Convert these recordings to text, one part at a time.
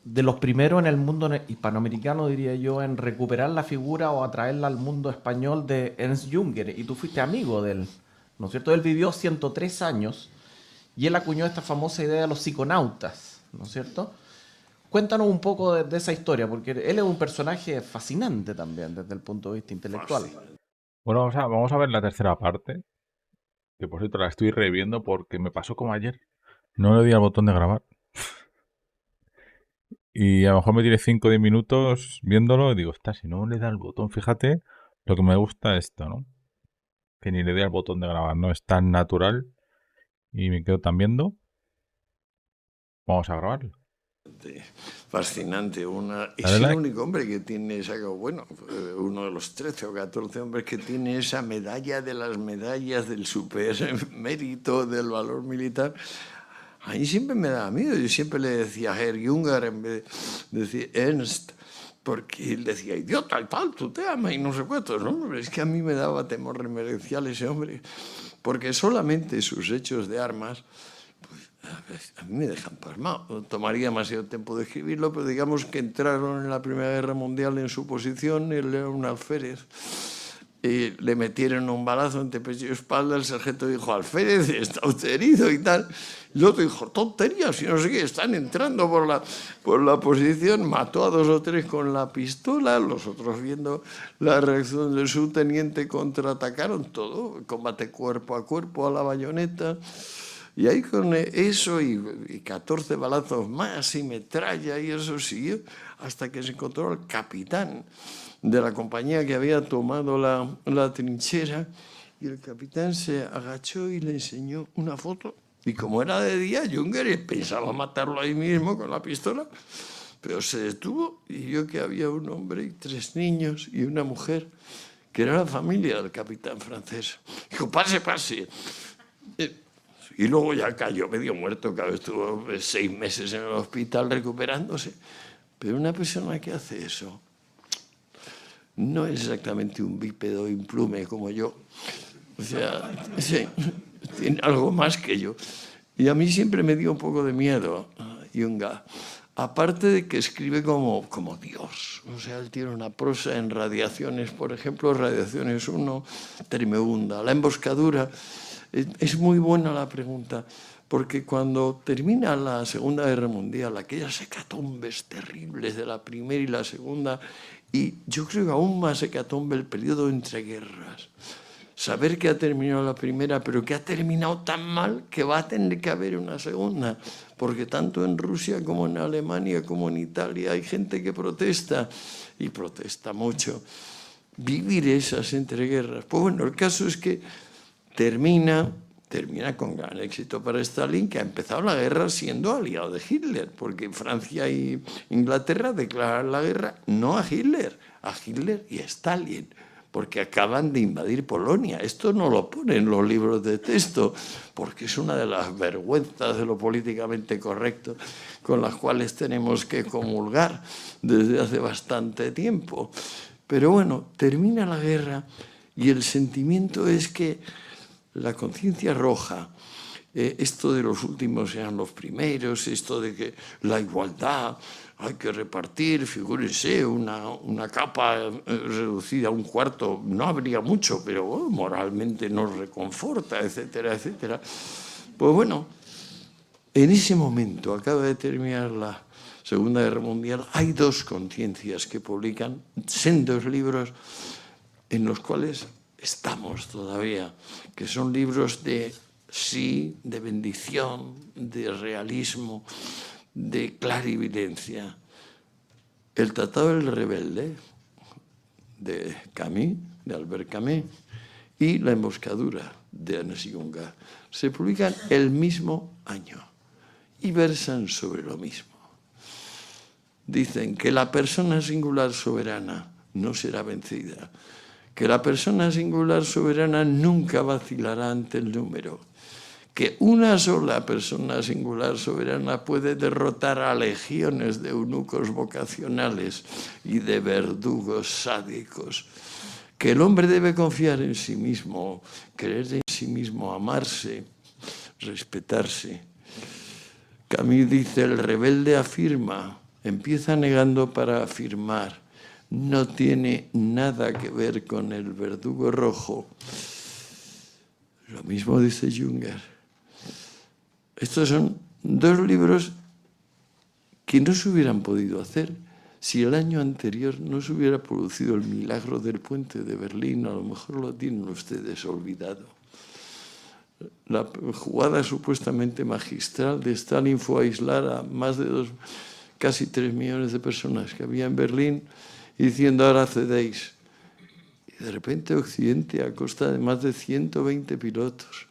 de los primeros en el mundo hispanoamericano, diría yo, en recuperar la figura o atraerla al mundo español de Ernst Jünger. Y tú fuiste amigo de él, ¿no es cierto? Él vivió 103 años y él acuñó esta famosa idea de los psiconautas, ¿no es cierto? Cuéntanos un poco de esa historia, porque él es un personaje fascinante también desde el punto de vista intelectual. Fascinante. Bueno, vamos a ver la tercera parte, que por cierto la estoy reviendo porque me pasó como ayer. No le di al botón de grabar. Y a lo mejor me tiré 5 o 10 minutos viéndolo y digo, está, si no le da el botón, fíjate, lo que me gusta es esto, ¿no? Que ni le dé al botón de grabar, no es tan natural y me quedo tan viendo. Vamos a grabarlo. Fascinante. Dale Es el like. único hombre que tiene esa, bueno, uno de los 13 o 14 hombres que tiene esa medalla de las medallas del supermérito del valor militar. A mí siempre me daba miedo. Yo siempre le decía a Herr Junger en vez de decir Ernst, porque él decía, idiota y tal, tú te amas y no sé cuántos, ¿no? Es que a mí me daba temor reverencial ese hombre, porque solamente sus hechos de armas a mí me dejan pasmado. Tomaría demasiado tiempo de escribirlo, pero digamos que entraron en la Primera Guerra Mundial en su posición, él era un alférez, y le metieron un balazo entre pecho y espalda, el sargento dijo, alférez, está usted herido y tal. Y el otro dijo, tonterías, y no sé qué, están entrando por la posición, mató a 2 o 3 con la pistola, los otros viendo la reacción del subteniente contraatacaron todo, combate cuerpo a la bayoneta. Y ahí con eso y 14 balazos más y metralla y eso siguió hasta que se encontró al capitán de la compañía que había tomado la trinchera y el capitán se agachó y le enseñó una foto. Y como era de día, Junger pensaba matarlo ahí mismo con la pistola, pero se detuvo y vio que había un hombre y 3 niños y una mujer, que era la familia del capitán francés. Dijo, pase, pase. Y luego ya cayó medio muerto, claro, estuvo 6 meses en el hospital recuperándose. Pero una persona que hace eso no es exactamente un bípedo implume como yo. O sea, sí, tiene algo más que yo. Y a mí siempre me dio un poco de miedo Junga. Aparte de que escribe como Dios. O sea, él tiene una prosa en Radiaciones, por ejemplo, Radiaciones 1, tremenda. La emboscadura. Es muy buena la pregunta, porque cuando termina la Segunda Guerra Mundial, aquellas hecatombes terribles de la Primera y la Segunda, y yo creo que aún más hecatombe el periodo entre guerras, saber que ha terminado la primera, pero que ha terminado tan mal que va a tener que haber una segunda, porque tanto en Rusia como en Alemania como en Italia hay gente que protesta, y protesta mucho. Vivir esas entreguerras. Pues bueno, el caso es que termina con gran éxito para Stalin, que ha empezado la guerra siendo aliado de Hitler, porque Francia y Inglaterra declaran la guerra no a Hitler y a Stalin, porque acaban de invadir Polonia. Esto no lo ponen los libros de texto, porque es una de las vergüenzas de lo políticamente correcto con las cuales tenemos que comulgar desde hace bastante tiempo. Pero bueno, termina la guerra y el sentimiento es que la conciencia roja, esto de los últimos eran los primeros, esto de que la igualdad hay que repartir, figúrense, una capa reducida a un cuarto, no habría mucho, pero moralmente nos reconforta, etcétera, etcétera. Pues bueno, en ese momento, acaba de terminar la Segunda Guerra Mundial, hay 2 conciencias que publican sendos libros en los cuales estamos todavía, que son libros de sí, de bendición, de realismo, de clarividencia. El Tratado del Rebelde, de Camus, de Albert Camus, y La emboscadura, de Ernest Junger, se publican el mismo año y versan sobre lo mismo. Dicen que la persona singular soberana no será vencida, que la persona singular soberana nunca vacilará ante el número, que una sola persona singular soberana puede derrotar a legiones de eunucos vocacionales y de verdugos sádicos, que el hombre debe confiar en sí mismo, creer en sí mismo, amarse, respetarse. Camus dice, el rebelde afirma Empieza negando para afirmar. No tiene nada que ver con el verdugo rojo. Lo mismo dice Junger. Estos son dos libros que no se hubieran podido hacer si el año anterior no se hubiera producido el milagro del puente de Berlín. A lo mejor lo tienen ustedes olvidado. La jugada supuestamente magistral de Stalin fue aislar a más de casi 3 millones de personas que había en Berlín, diciendo ahora cedéis. Y de repente Occidente, a costa de más de 120 pilotos,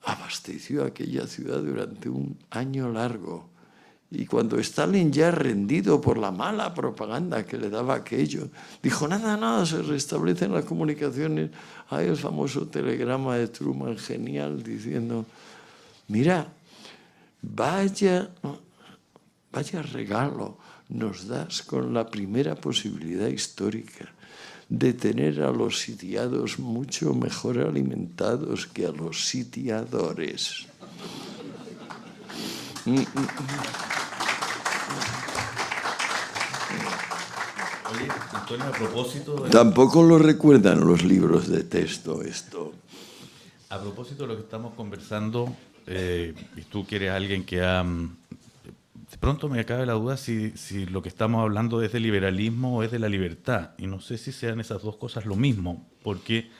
abasteció aquella ciudad durante un año largo. Y cuando Stalin, ya rendido por la mala propaganda que le daba aquello, dijo, nada, se restablecen las comunicaciones. Hay el famoso telegrama de Truman, genial, diciendo, mira, vaya regalo nos das con la primera posibilidad histórica de tener a los sitiados mucho mejor alimentados que a los sitiadores. Oye, Antonio, a propósito de... Tampoco lo recuerdan los libros de texto esto. A propósito de lo que estamos conversando, y tú que eres alguien que ha... De pronto me cabe la duda si lo que estamos hablando es de liberalismo o es de la libertad. Y no sé si sean esas dos cosas lo mismo, porque,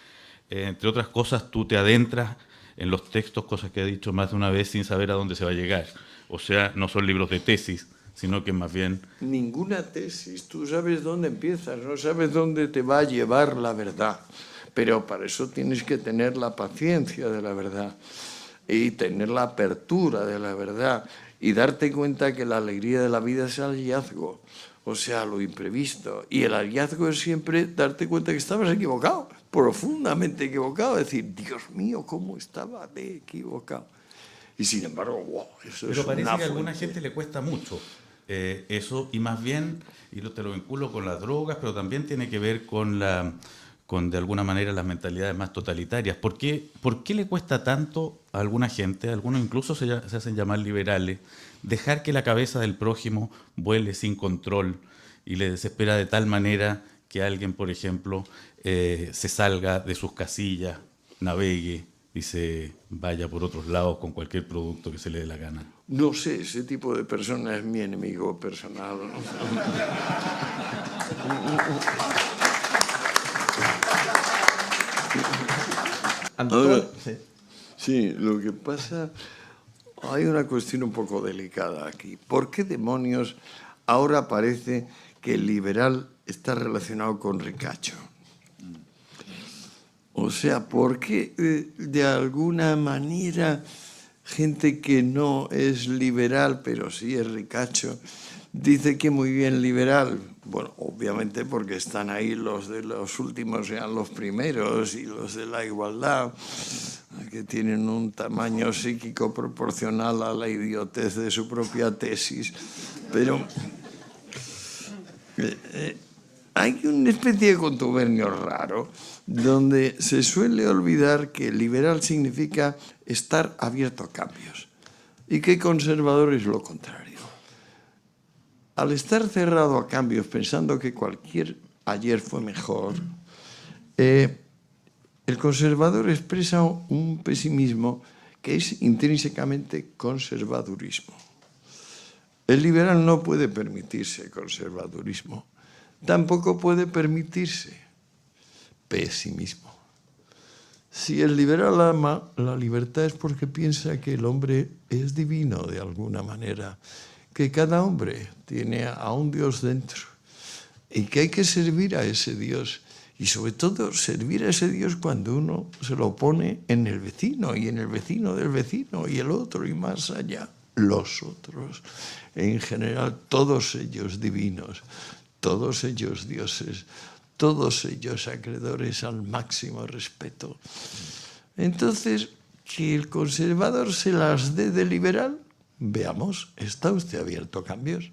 entre otras cosas, tú te adentras en los textos, cosas que he dicho más de una vez, sin saber a dónde se va a llegar. O sea, no son libros de tesis, sino que más bien... Ninguna tesis. Tú sabes dónde empiezas, no sabes dónde te va a llevar la verdad. Pero para eso tienes que tener la paciencia de la verdad y tener la apertura de la verdad y darte cuenta que la alegría de la vida es el hallazgo, o sea, lo imprevisto. Y el hallazgo es siempre darte cuenta que estabas equivocado, profundamente equivocado. Decir, Dios mío, ¿cómo estaba de equivocado? Y sin embargo, wow, eso Pero es parece una que a alguna fuente. gente le cuesta mucho eso, y más bien, y te lo vinculo con las drogas, pero también tiene que ver con de alguna manera las mentalidades más totalitarias. ¿Por qué le cuesta tanto a alguna gente, algunos incluso se hacen llamar liberales, dejar que la cabeza del prójimo vuele sin control y le desespera de tal manera que alguien, por ejemplo, se salga de sus casillas, navegue y se vaya por otros lados con cualquier producto que se le dé la gana? No sé, ese tipo de persona es mi enemigo personal. Antonio, Ahora, sí, lo que pasa, hay una cuestión un poco delicada aquí. ¿Por qué demonios ahora parece que el liberal está relacionado con ricacho? O sea, ¿por qué de alguna manera gente que no es liberal, pero sí es ricacho, dice que muy bien liberal? Bueno, obviamente porque están ahí los de los últimos sean los primeros y los de la igualdad, que tienen un tamaño psíquico proporcional a la idiotez de su propia tesis. Pero hay una especie de contubernio raro donde se suele olvidar que liberal significa estar abierto a cambios y que conservador es lo contrario. Al estar cerrado a cambios pensando que cualquier ayer fue mejor, el conservador expresa un pesimismo que es intrínsecamente conservadurismo. El liberal no puede permitirse conservadurismo, tampoco puede permitirse pesimismo. Si el liberal ama la libertad es porque piensa que el hombre es divino de alguna manera, que cada hombre tiene a un Dios dentro y que hay que servir a ese Dios. Y sobre todo servir a ese Dios cuando uno se lo pone en el vecino y en el vecino del vecino y el otro y más allá, los otros. En general, todos ellos divinos, todos ellos dioses, todos ellos acreedores al máximo respeto. Entonces, que el conservador se las dé de liberal, veamos, ¿está usted abierto a cambios?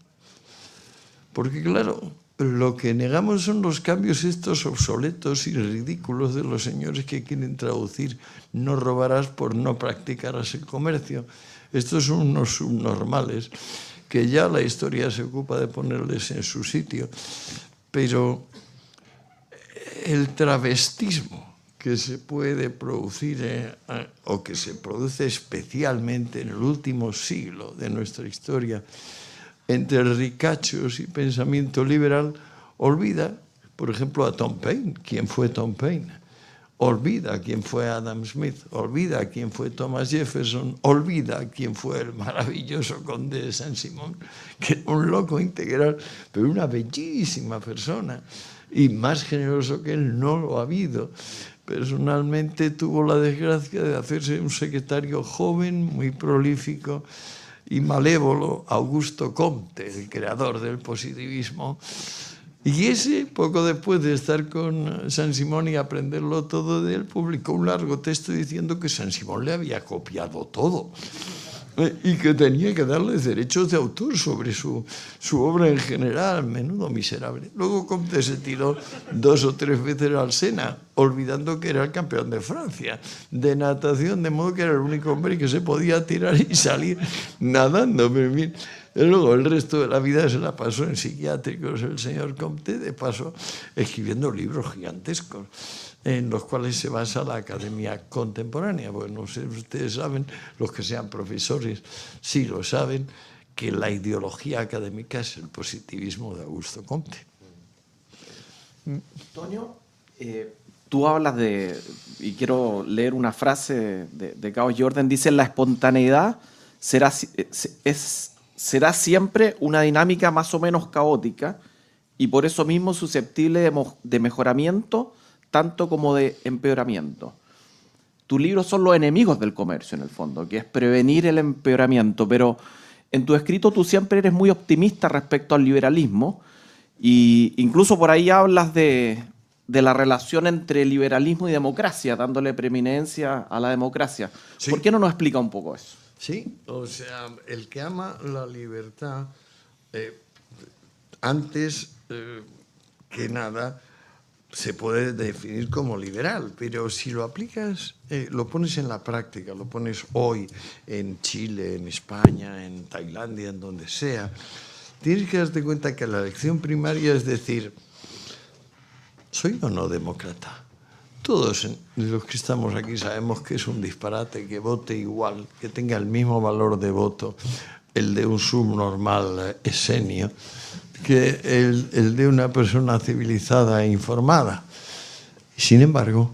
Porque claro, lo que negamos son los cambios estos obsoletos y ridículos de los señores que quieren traducir no robarás por no practicarás el comercio. Estos son unos subnormales que ya la historia se ocupa de ponerles en su sitio. Pero el travestismo que se puede producir o que se produce especialmente en el último siglo de nuestra historia entre ricachos y pensamiento liberal, olvida, por ejemplo, a Tom Paine. ¿Quién fue Tom Paine? Olvida quién fue Adam Smith, olvida quién fue Thomas Jefferson, olvida quién fue el maravilloso conde de Saint-Simon, que era un loco integral, pero una bellísima persona, y más generoso que él no lo ha habido. Personalmente tuvo la desgracia de hacerse un secretario joven, muy prolífico y malévolo, Augusto Comte, el creador del positivismo. Y ese, poco después de estar con Saint-Simon y aprenderlo todo de él, publicó un largo texto diciendo que Saint-Simon le había copiado todo y que tenía que darles derechos de autor sobre su obra en general. Menudo miserable. Luego Comte se tiró 2 o 3 veces al Sena, olvidando que era el campeón de Francia de natación, de modo que era el único hombre que se podía tirar y salir nadando. Pero bien, luego el resto de la vida se la pasó en psiquiátricos el señor Comte, de paso escribiendo libros gigantescos en los cuales se basa la academia contemporánea. Bueno, no sé, ustedes saben, los que sean profesores sí lo saben, que la ideología académica es el positivismo de Augusto Comte. Antonio, tú hablas y quiero leer una frase de Caos Jordan, dice: la espontaneidad será siempre una dinámica más o menos caótica y por eso mismo susceptible de mejoramiento tanto como de empeoramiento. Tus libros son los enemigos del comercio, en el fondo, que es prevenir el empeoramiento, pero en tu escrito tú siempre eres muy optimista respecto al liberalismo e incluso por ahí hablas de la relación entre liberalismo y democracia, dándole preeminencia a la democracia. Sí. ¿Por qué no nos explica un poco eso? Sí, o sea, el que ama la libertad, antes que nada, se puede definir como liberal, pero si lo aplicas, lo pones en la práctica, lo pones hoy en Chile, en España, en Tailandia, en donde sea, tienes que darte cuenta que la elección primaria es decir, ¿soy o no demócrata? Todos los que estamos aquí sabemos que es un disparate, que vote igual, que tenga el mismo valor de voto el de un subnormal esenio que el de una persona civilizada e informada. Sin embargo,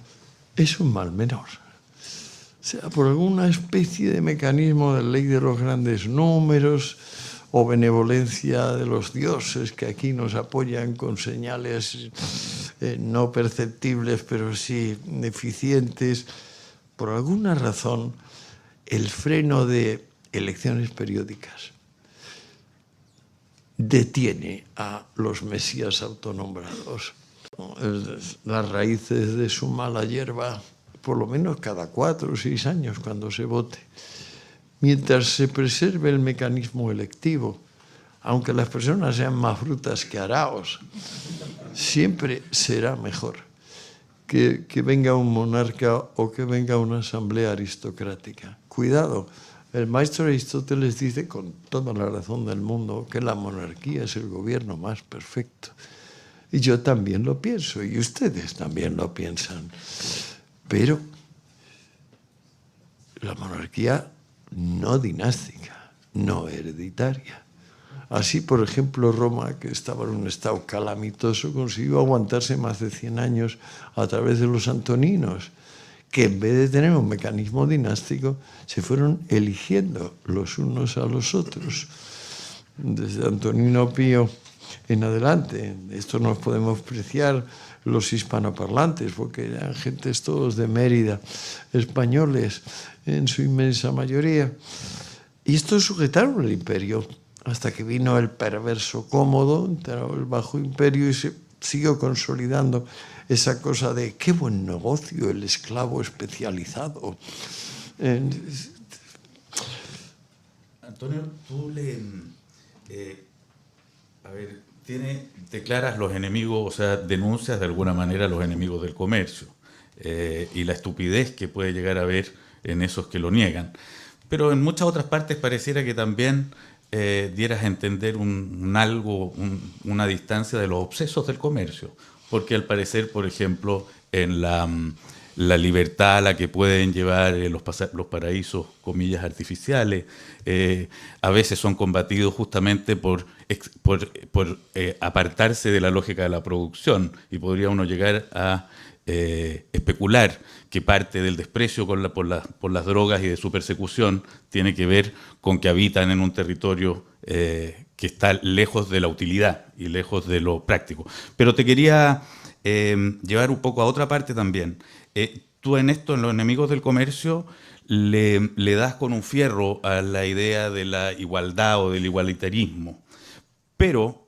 es un mal menor. O sea, por alguna especie de mecanismo de ley de los grandes números o benevolencia de los dioses que aquí nos apoyan con señales no perceptibles, pero sí eficientes, por alguna razón, el freno de elecciones periódicas detiene a los mesías autonombrados. Las raíces de su mala hierba, por lo menos cada 4 o 6 años cuando se vote. Mientras se preserve el mecanismo electivo, aunque las personas sean más brutas que araos, siempre será mejor que venga un monarca o que venga una asamblea aristocrática. Cuidado. El maestro Aristóteles dice con toda la razón del mundo que la monarquía es el gobierno más perfecto. Y yo también lo pienso, y ustedes también lo piensan. Pero la monarquía no dinástica, no hereditaria. Así, por ejemplo, Roma, que estaba en un estado calamitoso, consiguió aguantarse más de 100 años a través de los antoninos, que en vez de tener un mecanismo dinástico, se fueron eligiendo los unos a los otros. Desde Antonino Pío en adelante, esto nos podemos apreciar los hispanoparlantes, porque eran gentes todos de Mérida, españoles en su inmensa mayoría. Y estos sujetaron el imperio, hasta que vino el perverso Cómodo, entró el Bajo Imperio y se siguió consolidando esa cosa de qué buen negocio el esclavo especializado. Antonio, tú declaras los enemigos, o sea, denuncias de alguna manera a los enemigos del comercio y la estupidez que puede llegar a haber en esos que lo niegan. Pero en muchas otras partes pareciera que también dieras a entender una distancia de los obsesos del comercio. Porque al parecer, por ejemplo, en la libertad a la que pueden llevar los paraísos, comillas, artificiales, a veces son combatidos justamente por apartarse de la lógica de la producción, y podría uno llegar a especular que parte del desprecio por las drogas y de su persecución tiene que ver con que habitan en un territorio que está lejos de la utilidad y lejos de lo práctico. Pero te quería llevar un poco a otra parte también. Tú en esto, en Los enemigos del comercio, le das con un fierro a la idea de la igualdad o del igualitarismo. Pero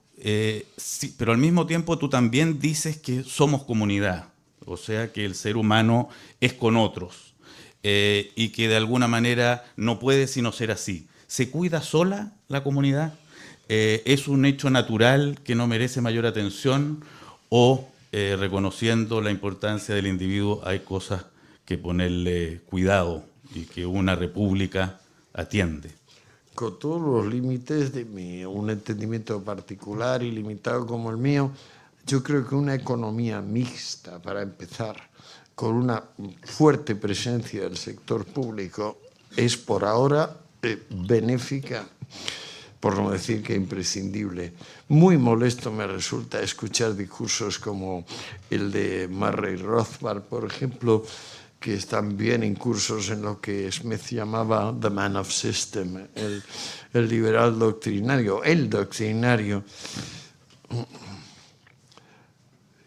al mismo tiempo tú también dices que somos comunidad, o sea que el ser humano es con otros, y que de alguna manera no puede sino ser así. ¿Se cuida sola la comunidad? ¿Es un hecho natural que no merece mayor atención? ¿O reconociendo la importancia del individuo hay cosas que ponerle cuidado y que una república atiende? Con todos los límites de un entendimiento particular y limitado como el mío, yo creo que una economía mixta, para empezar, con una fuerte presencia del sector público, es por ahora benéfica, por no decir que imprescindible. Muy molesto me resulta escuchar discursos como el de Murray Rothbard, por ejemplo, que están bien incursos en lo que Smith llamaba the man of system, el liberal doctrinario, el doctrinario.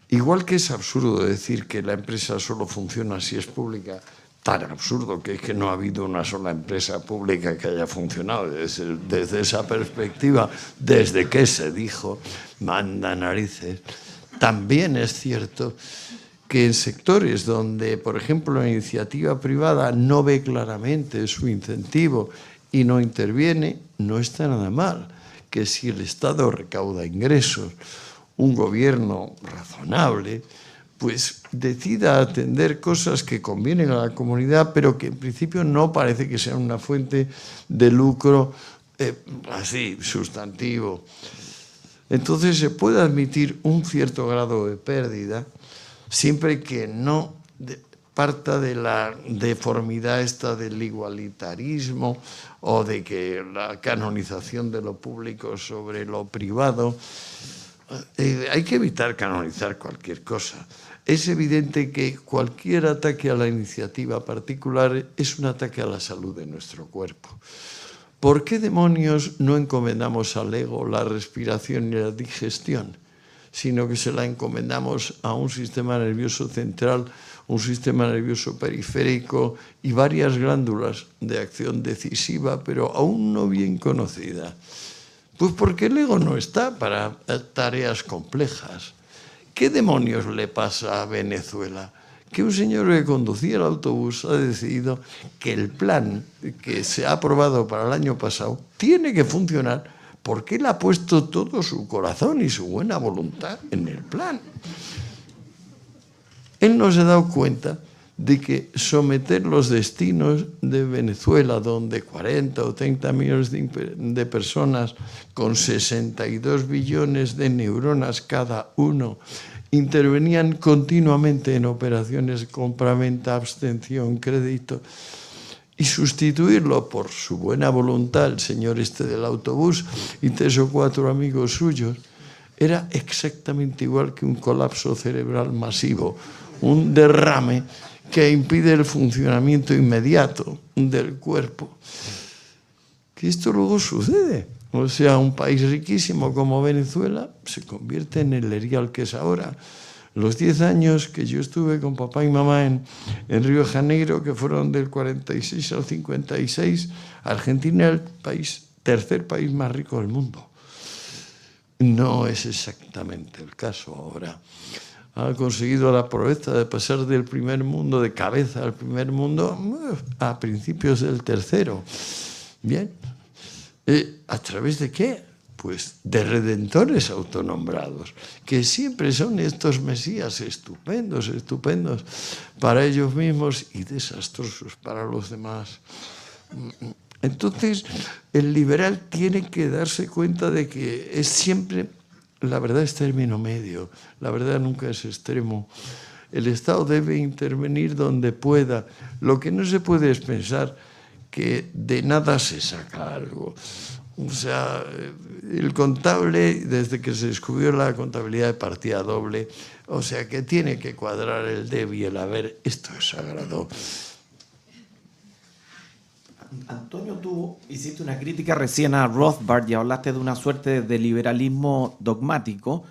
Igual que es absurdo decir que la empresa solo funciona si es pública, tan absurdo que es que no ha habido una sola empresa pública que haya funcionado desde esa perspectiva, desde que se dijo, manda narices. También es cierto que en sectores donde, por ejemplo, la iniciativa privada no ve claramente su incentivo y no interviene, no está nada mal. Que si el Estado recauda ingresos, un gobierno razonable, pues decida atender cosas que convienen a la comunidad, pero que en principio no parece que sean una fuente de lucro así, sustantivo. Entonces se puede admitir un cierto grado de pérdida, siempre que no parta de la deformidad esta del igualitarismo o de que la canonización de lo público sobre lo privado. Hay que evitar canonizar cualquier cosa. Es evidente que cualquier ataque a la iniciativa particular es un ataque a la salud de nuestro cuerpo. ¿Por qué demonios no encomendamos al ego la respiración y la digestión, sino que se la encomendamos a un sistema nervioso central, un sistema nervioso periférico y varias glándulas de acción decisiva, pero aún no bien conocida? Pues porque el ego no está para tareas complejas. ¿Qué demonios le pasa a Venezuela? Que un señor que conducía el autobús ha decidido que el plan que se ha aprobado para el año pasado tiene que funcionar porque él ha puesto todo su corazón y su buena voluntad en el plan. Él no se ha dado cuenta de que someter los destinos de Venezuela, donde 40 o 30 millones de personas con 62 billones de neuronas cada uno intervenían continuamente en operaciones de compra-venta, abstención, crédito, y sustituirlo por su buena voluntad, el señor este del autobús y 3 o 4 amigos suyos, era exactamente igual que un colapso cerebral masivo, un derrame que impide el funcionamiento inmediato del cuerpo. Que esto luego sucede. O sea, un país riquísimo como Venezuela se convierte en el erial que es ahora. Los 10 años que yo estuve con papá y mamá en Río de Janeiro, que fueron del 46 al 56, Argentina era el tercer país más rico del mundo. No es exactamente el caso ahora. Ha conseguido la proeza de pasar del primer mundo, de cabeza al primer mundo, a principios del tercero. Bien. ¿A través de qué? Pues de redentores autonombrados, que siempre son estos mesías estupendos para ellos mismos y desastrosos para los demás. Entonces, el liberal tiene que darse cuenta de que es siempre, la verdad es término medio, la verdad nunca es extremo. El Estado debe intervenir donde pueda. Lo que no se puede es pensar que de nada se saca algo. O sea, el contable, desde que se descubrió la contabilidad de partida doble, o sea, que tiene que cuadrar el debe y el haber, esto es sagrado. Antonio, tú hiciste una crítica recién a Rothbard y hablaste de una suerte de liberalismo dogmático.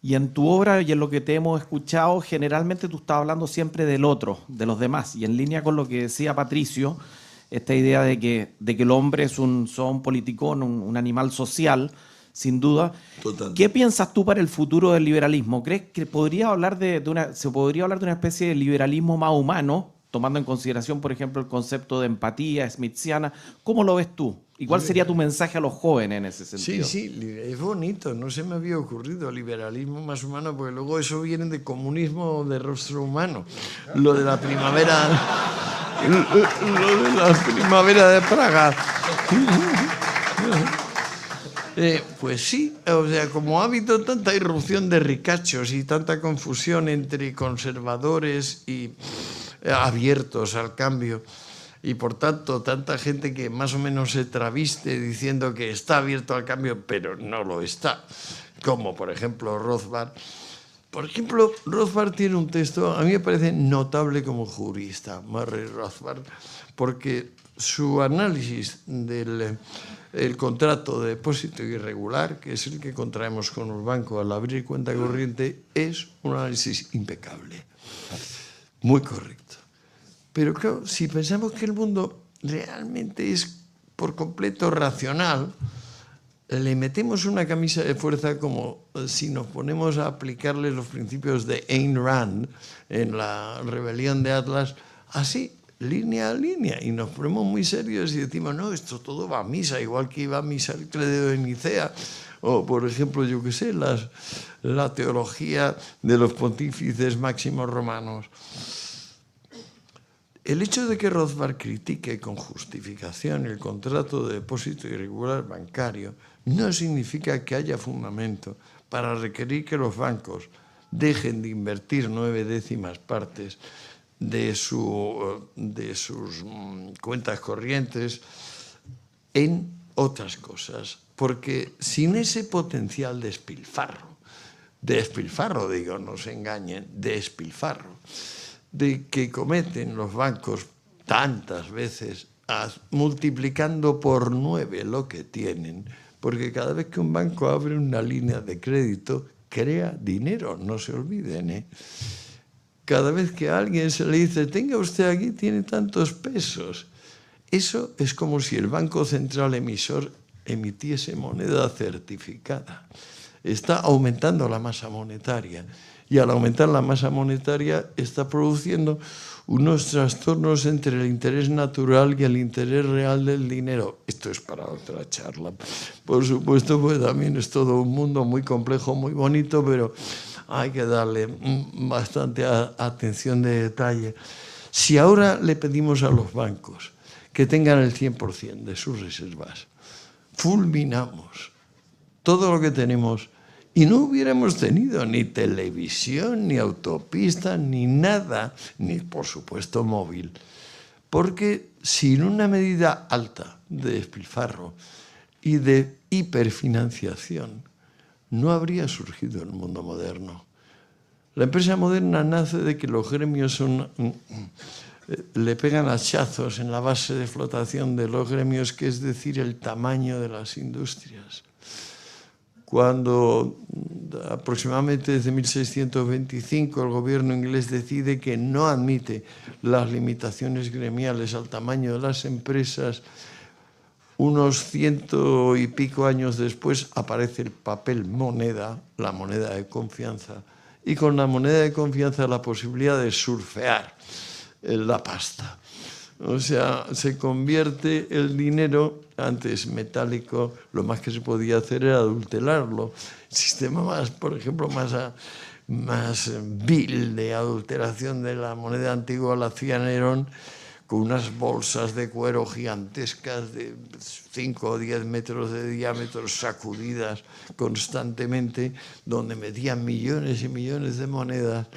Y en tu obra y en lo que te hemos escuchado, generalmente tú estás hablando siempre del otro, de los demás. Y en línea con lo que decía Patricio, esta idea de que el hombre es un politicón, un animal social, sin duda. Total. ¿Qué piensas tú para el futuro del liberalismo? ¿Crees que se podría hablar de una especie de liberalismo más humano, tomando en consideración, por ejemplo, el concepto de empatía smithiana? ¿Cómo lo ves tú? ¿Y cuál sería tu mensaje a los jóvenes en ese sentido? Sí, es bonito, no se me había ocurrido liberalismo más humano, porque luego eso viene de comunismo de rostro humano. Lo de la primavera, lo de la primavera de Praga. Pues sí, o sea, como ha habido tanta irrupción de ricachos y tanta confusión entre conservadores y abiertos al cambio, y por tanto tanta gente que más o menos se traviste diciendo que está abierto al cambio, pero no lo está, como por ejemplo Rothbard. Por ejemplo, Rothbard tiene un texto, a mí me parece notable como jurista, Murray Rothbard, porque su análisis del contrato de depósito irregular, que es el que contraemos con los bancos al abrir cuenta corriente, es un análisis impecable, muy correcto. Pero claro, si pensamos que el mundo realmente es por completo racional, le metemos una camisa de fuerza como si nos ponemos a aplicarle los principios de Ayn Rand en la rebelión de Atlas, así, línea a línea, y nos ponemos muy serios y decimos, no, esto todo va a misa, igual que iba a misa el credo de Nicea, o por ejemplo, yo qué sé, la teología de los pontífices máximos romanos. El hecho de que Rothbard critique con justificación el contrato de depósito irregular bancario no significa que haya fundamento para requerir que los bancos dejen de invertir 9/10 partes de sus cuentas corrientes en otras cosas, porque sin ese potencial de despilfarro digo, no se engañen, de despilfarro, de que cometen los bancos tantas veces, multiplicando por 9 lo que tienen, porque cada vez que un banco abre una línea de crédito, crea dinero, no se olviden, ¿eh? Cada vez que a alguien se le dice, tenga usted aquí, tiene tantos pesos, eso es como si el Banco Central emisor emitiese moneda certificada. Está aumentando la masa monetaria. Y al aumentar la masa monetaria está produciendo unos trastornos entre el interés natural y el interés real del dinero. Esto es para otra charla. Por supuesto, pues también es todo un mundo muy complejo, muy bonito, pero hay que darle bastante atención de detalle. Si ahora le pedimos a los bancos que tengan el 100% de sus reservas, fulminamos todo lo que tenemos, y no hubiéramos tenido ni televisión, ni autopista, ni nada, ni por supuesto móvil. Porque sin una medida alta de despilfarro y de hiperfinanciación, no habría surgido el mundo moderno. La empresa moderna nace de que los gremios le pegan hachazos en la base de flotación de los gremios, que es decir, el tamaño de las industrias. Cuando aproximadamente desde 1625 el gobierno inglés decide que no admite las limitaciones gremiales al tamaño de las empresas, unos 100 y pico años después aparece el papel moneda, la moneda de confianza, y con la moneda de confianza la posibilidad de surfear la pasta. O sea, se convierte el dinero, antes metálico, lo más que se podía hacer era adulterarlo. El sistema más, por ejemplo, más vil de adulteración de la moneda antigua lo hacía Nerón con unas bolsas de cuero gigantescas de 5 o 10 metros de diámetro, sacudidas constantemente, donde metían millones y millones de monedas,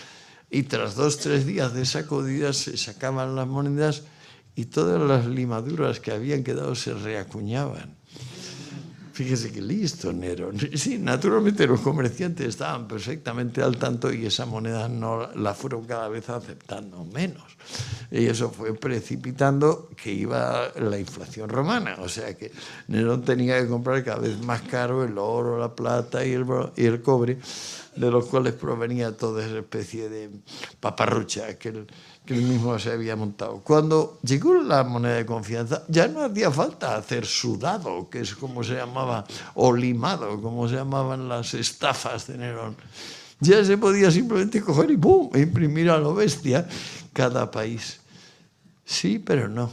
y tras 2 o 3 días de sacudidas se sacaban las monedas y todas las limaduras que habían quedado se reacuñaban. Fíjese qué listo Nerón. Sí, naturalmente los comerciantes estaban perfectamente al tanto y esa moneda no la fueron cada vez aceptando menos. Y eso fue precipitando que iba la inflación romana. O sea que Nerón tenía que comprar cada vez más caro el oro, la plata y el cobre, de los cuales provenía toda esa especie de paparrucha que él mismo se había montado. Cuando llegó la moneda de confianza, ya no hacía falta hacer sudado, que es como se llamaba, o limado, como se llamaban las estafas de Nerón. Ya se podía simplemente coger y ¡pum!, imprimir a lo bestia cada país. Sí, pero no.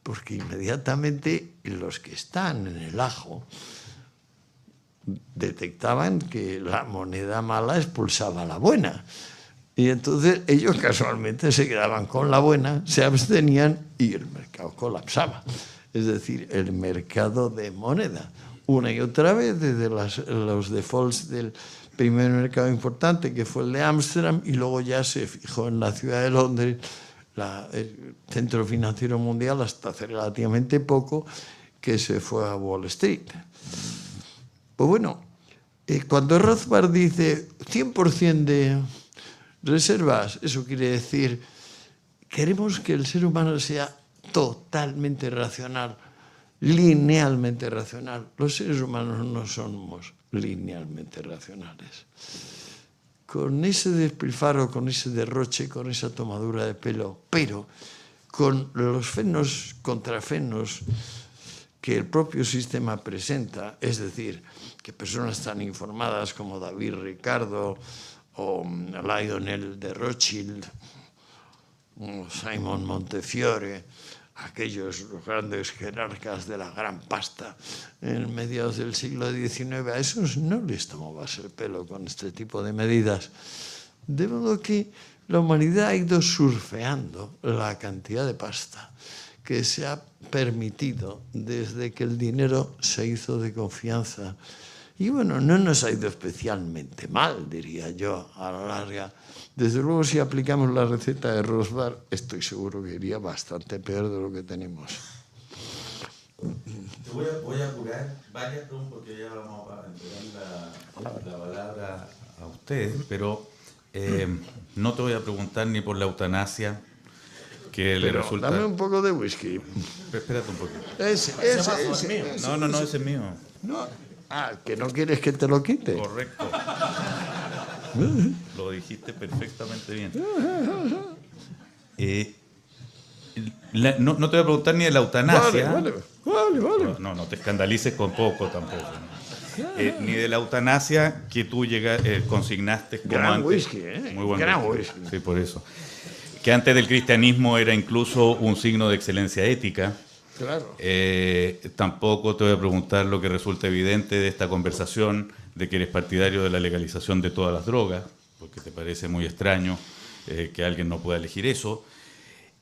Porque inmediatamente los que están en el ajo detectaban que la moneda mala expulsaba a la buena. Y entonces ellos casualmente se quedaban con la buena, se abstenían y el mercado colapsaba. Es decir, el mercado de moneda. Una y otra vez, desde los defaults del primer mercado importante, que fue el de Ámsterdam, y luego ya se fijó en la ciudad de Londres, el centro financiero mundial, hasta hace relativamente poco, que se fue a Wall Street. Pues bueno, cuando Rothbard dice 100% de reservas, eso quiere decir, queremos que el ser humano sea totalmente racional, linealmente racional. Los seres humanos no somos linealmente racionales. Con ese despilfarro, con ese derroche, con esa tomadura de pelo, pero con los fenos, contrafenos que el propio sistema presenta, es decir, que personas tan informadas como David Ricardo o Lionel de Rothschild, o Simon Montefiore, aquellos grandes jerarcas de la gran pasta en mediados del siglo XIX, a esos no les tomabas el pelo con este tipo de medidas. De modo que la humanidad ha ido surfeando la cantidad de pasta que se ha permitido desde que el dinero se hizo de confianza. Y bueno, no nos ha ido especialmente mal, diría yo, a la larga. Desde luego, si aplicamos la receta de Rothbard, estoy seguro que iría bastante peor de lo que tenemos. Te voy a curar varias preguntas porque ya vamos a entregar la palabra a usted, pero no te voy a preguntar ni por la eutanasia, que le resulta... Dame un poco de whisky. Espérate un poquito. Ese No, ese es mío. No. ¿Que no quieres que te lo quite? Correcto. Lo dijiste perfectamente bien. No te voy a preguntar ni de la eutanasia. Vale. No te escandalices con poco tampoco. ¿No? Ni de la eutanasia que tú consignaste como Gran antes. whisky, Muy buen gran whisky. whisky. Sí, por eso. Que antes del cristianismo era incluso un signo de excelencia ética. Claro. Tampoco te voy a preguntar lo que resulta evidente de esta conversación, de que eres partidario de la legalización de todas las drogas, porque te parece muy extraño que alguien no pueda elegir eso.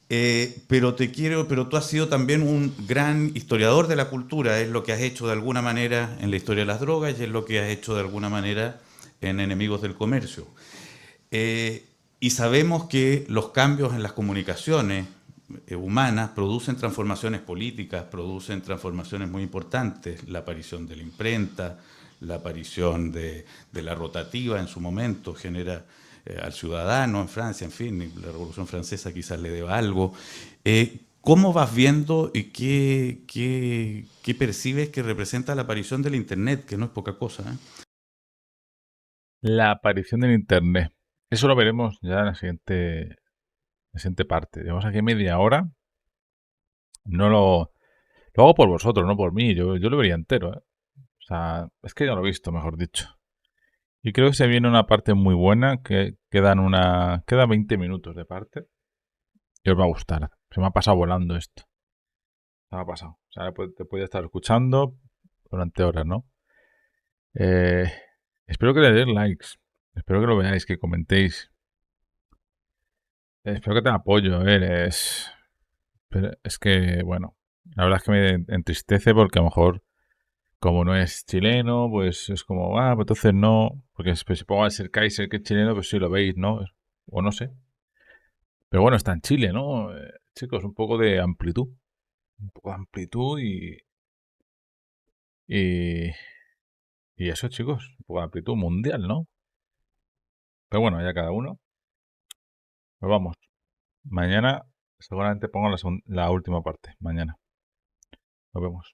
Pero tú has sido también un gran historiador de la cultura, es lo que has hecho de alguna manera en la historia de las drogas y es lo que has hecho de alguna manera en Enemigos del Comercio. Y sabemos que los cambios en las comunicaciones humanas producen transformaciones políticas, producen transformaciones muy importantes, la aparición de la imprenta, la aparición de la rotativa en su momento genera al ciudadano en Francia, en fin, la Revolución Francesa quizás le deba algo. ¿Cómo vas viendo y qué percibes que representa la aparición del Internet, que no es poca cosa? La aparición del Internet. Eso lo veremos ya en la siguiente parte. Llevamos aquí media hora. No lo hago por vosotros, no por mí. Yo lo vería entero, ¿eh? O sea, es que ya lo he visto, mejor dicho. Y creo que se viene una parte muy buena, que quedan 20 minutos de parte. Y os va a gustar. Se me ha pasado volando esto. Se me ha pasado. O sea, te podía estar escuchando durante horas, ¿no? Espero que le deis likes. Espero que lo veáis, que comentéis. Espero que te apoyo, pero es que, bueno, la verdad es que me entristece porque a lo mejor, como no es chileno, pues es como, pues entonces no, porque pues, si pongo a ser Kaiser que es chileno, pues sí lo veis, ¿no? O no sé. Pero bueno, está en Chile, ¿no? Chicos, un poco de amplitud. Un poco de amplitud y, y eso, chicos, un poco de amplitud mundial, ¿no? Pero bueno, ya cada uno. Pues vamos. Mañana seguramente pongo la última parte. Mañana. Nos vemos.